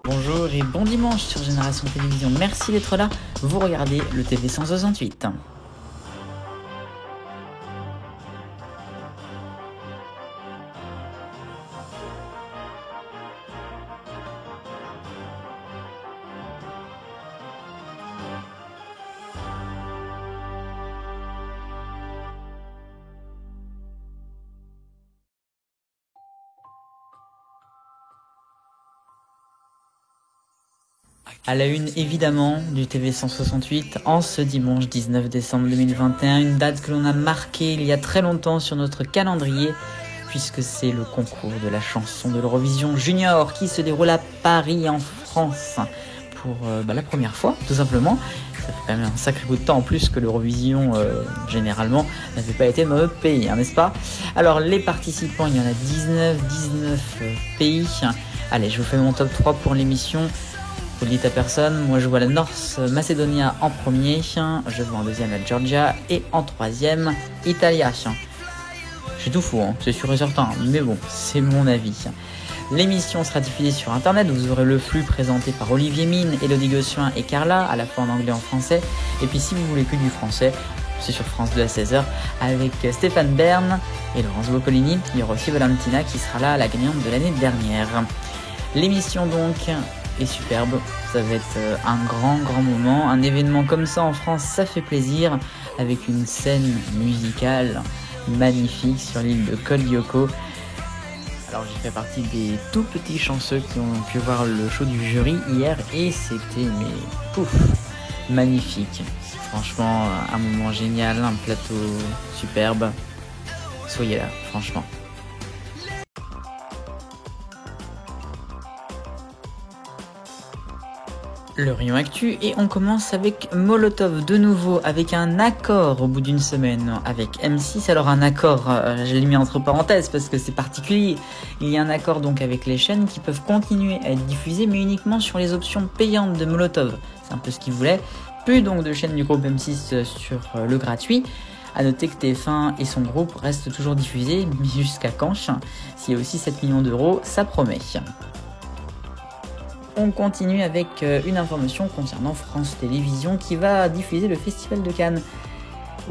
Bonjour et bon dimanche sur Génération Télévision. Merci d'être là. Vous regardez le TV 168. À la une évidemment du TV 168 en ce dimanche 19 décembre 2021, une date que l'on a marquée il y a très longtemps sur notre calendrier puisque c'est le concours de la chanson de l'Eurovision Junior qui se déroule à Paris en France pour la première fois tout simplement. Ça fait quand même un sacré bout de temps en plus que l'Eurovision généralement n'avait pas été dans notre pays, n'est-ce pas? Alors les participants, il y en a 19 pays. Allez, je vous fais mon top 3 pour l'émission. Vous le dites à personne, moi je vois la North Macedonia en premier, je vois en deuxième la Georgia et en troisième Italia. J'ai tout faux, c'est sûr et certain, mais bon, c'est mon avis. L'émission sera diffusée sur internet, vous aurez le flux présenté par Olivier Mine, Elodie Gossuin et Carla, à la fois en anglais et en français. Et puis si vous voulez que du français, c'est sur France 2 à 16h avec Stéphane Bern et Laurence Boccolini. Il y aura aussi Valentina qui sera là, la gagnante de l'année dernière. L'émission donc est superbe, ça va être un grand moment, un événement comme ça en France, ça fait plaisir, avec une scène musicale magnifique sur l'île de Colyoko. Alors j'ai fait partie des tout petits chanceux qui ont pu voir le show du jury hier et c'était magnifique. Franchement un moment génial, un plateau superbe. Soyez là, franchement. Le rayon actu et on commence avec Molotov de nouveau avec un accord au bout d'une semaine avec M6. Alors un accord, je l'ai mis entre parenthèses parce que c'est particulier. Il y a un accord donc avec les chaînes qui peuvent continuer à être diffusées mais uniquement sur les options payantes de Molotov. C'est un peu ce qu'ils voulaient. Plus donc de chaînes du groupe M6 sur le gratuit. A noter que TF1 et son groupe restent toujours diffusés, mais jusqu'à quand? S'il y a aussi 7 millions d'euros, ça promet. On continue avec une information concernant France Télévisions qui va diffuser le Festival de Cannes.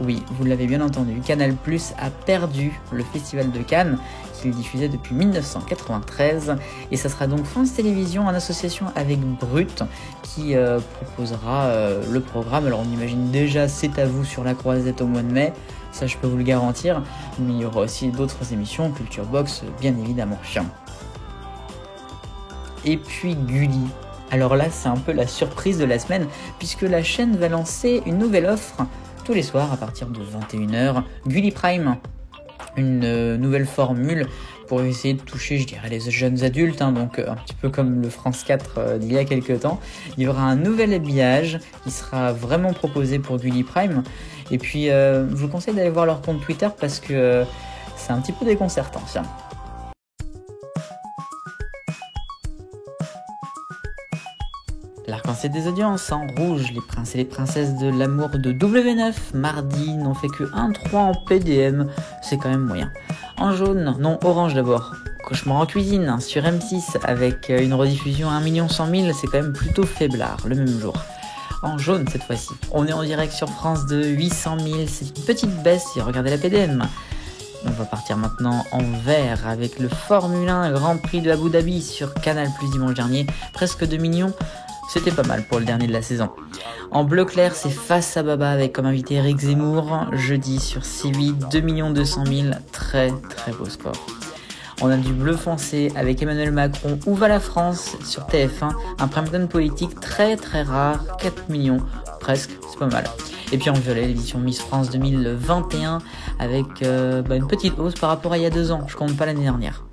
Oui, vous l'avez bien entendu, Canal+ a perdu le Festival de Cannes qu'il diffusait depuis 1993 et ça sera donc France Télévisions en association avec Brut qui proposera le programme. Alors on imagine déjà C'est à vous sur la Croisette au mois de mai, ça je peux vous le garantir, mais il y aura aussi d'autres émissions, Culture Box bien évidemment. Et puis Gulli. Alors là, c'est un peu la surprise de la semaine, puisque la chaîne va lancer une nouvelle offre tous les soirs à partir de 21h. Gulli Prime, une nouvelle formule pour essayer de toucher, je dirais, les jeunes adultes, donc un petit peu comme le France 4 d'il y a quelques temps. Il y aura un nouvel habillage qui sera vraiment proposé pour Gulli Prime. Et puis, je vous conseille d'aller voir leur compte Twitter parce que c'est un petit peu déconcertant, ça. L'arc-en-ciel des audiences, en rouge, les princes et les princesses de l'amour de W9, mardi, n'ont fait que 1,3 en PDM, c'est quand même moyen. En jaune, non, orange d'abord, Cauchemar en cuisine, sur M6, avec une rediffusion à 1 100 000, c'est quand même plutôt faiblard, le même jour. En jaune cette fois-ci, on est en direct sur France 2, 800 000, c'est une petite baisse si vous regardez la PDM. On va partir maintenant en vert avec le Formule 1 Grand Prix de Abu Dhabi sur Canal+ dimanche dernier, presque 2 millions. C'était pas mal pour le dernier de la saison. En bleu clair, c'est Face à Baba avec comme invité Eric Zemmour. Jeudi sur C8, 2 200 000. Très beau score. On a du bleu foncé avec Emmanuel Macron. Où va la France sur TF1. Un prime time politique très rare. 4 millions, presque, c'est pas mal. Et puis en violet, l'édition Miss France 2021 avec une petite hausse par rapport à il y a 2 ans. Je compte pas l'année dernière.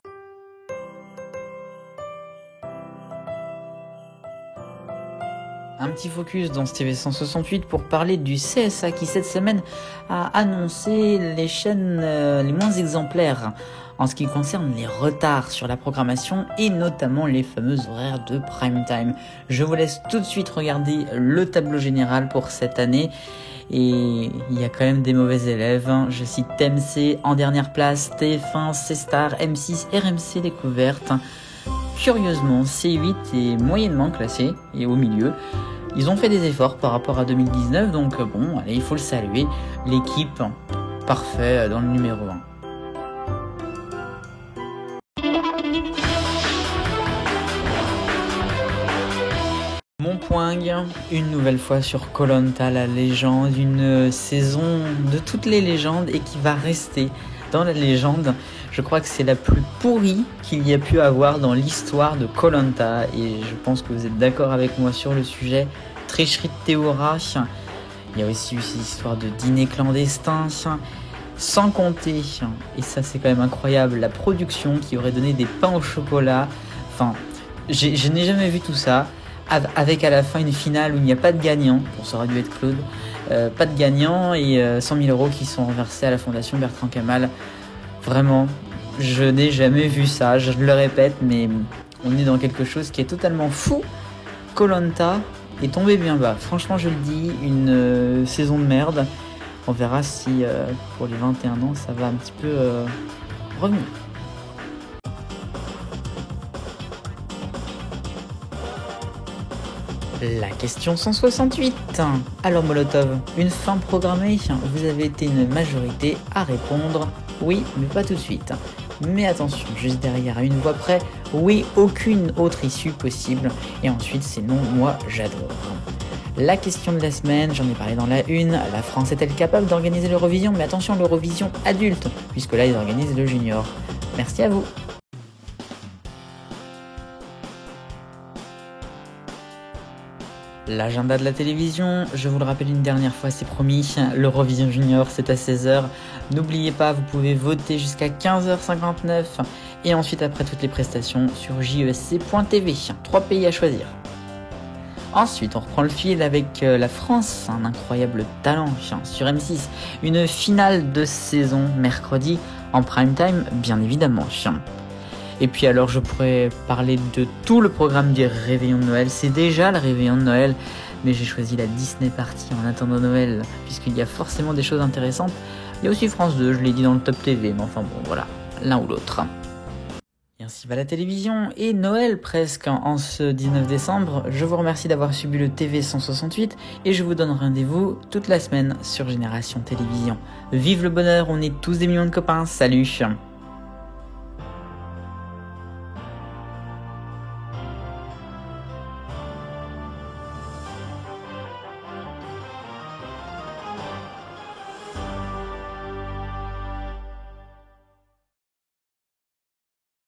Un petit focus dans ce TV 168 pour parler du CSA qui cette semaine a annoncé les chaînes les moins exemplaires en ce qui concerne les retards sur la programmation et notamment les fameux horaires de prime time. Je vous laisse tout de suite regarder le tableau général pour cette année et il y a quand même des mauvais élèves. Je cite TMC en dernière place, TF1, C-Star, M6, RMC Découverte. curieusement, C8 est moyennement classé et au milieu. Ils ont fait des efforts par rapport à 2019, donc bon, allez, il faut le saluer. L'équipe, parfait dans le numéro 1. Mon poing, une nouvelle fois sur Koh Lanta, la légende, une saison de toutes les légendes et qui va rester dans la légende. Je crois que c'est la plus pourrie qu'il y a pu avoir dans l'histoire de Koh Lanta et je pense que vous êtes d'accord avec moi sur le sujet. Tricherie de Théora, il y a aussi eu ces histoires de dîner clandestin, sans compter, et ça c'est quand même incroyable, la production qui aurait donné des pains au chocolat. Enfin, je n'ai jamais vu tout ça. Avec à la fin une finale où il n'y a pas de gagnant, bon, ça aurait dû être Claude, pas de gagnant et 100 000 € qui sont reversés à la fondation Bertrand Kamal. Vraiment, je n'ai jamais vu ça, je le répète, mais on est dans quelque chose qui est totalement fou. Koh Lanta est tombé bien bas, franchement je le dis, une saison de merde. On verra si pour les 21 ans ça va un petit peu revenir. La question 168. Alors Molotov, une fin programmée? Vous avez été une majorité à répondre oui, mais pas tout de suite. Mais attention, juste derrière à une voix près, oui, aucune autre issue possible. Et ensuite c'est non, moi j'adore. La question de la semaine, j'en ai parlé dans la une, la France est-elle capable d'organiser l'Eurovision? Mais attention, l'Eurovision adulte, puisque là ils organisent le junior. Merci à vous. L'agenda de la télévision, je vous le rappelle une dernière fois, c'est promis, l'Eurovision Junior c'est à 16h. N'oubliez pas, vous pouvez voter jusqu'à 15h59 et ensuite après toutes les prestations sur jesc.tv. 3 pays à choisir. Ensuite, on reprend le fil avec la France, un incroyable talent sur M6. Une finale de saison mercredi en prime time, bien évidemment. Et puis alors je pourrais parler de tout le programme du réveillon de Noël. C'est déjà le réveillon de Noël, mais j'ai choisi la Disney Party en attendant Noël, puisqu'il y a forcément des choses intéressantes. Il y a aussi France 2, je l'ai dit dans le Top TV, mais enfin bon voilà, l'un ou l'autre. Et ainsi va la télévision, et Noël presque en ce 19 décembre. Je vous remercie d'avoir suivi le TV 168, et je vous donne rendez-vous toute la semaine sur Génération Télévision. Vive le bonheur, on est tous des millions de copains, salut!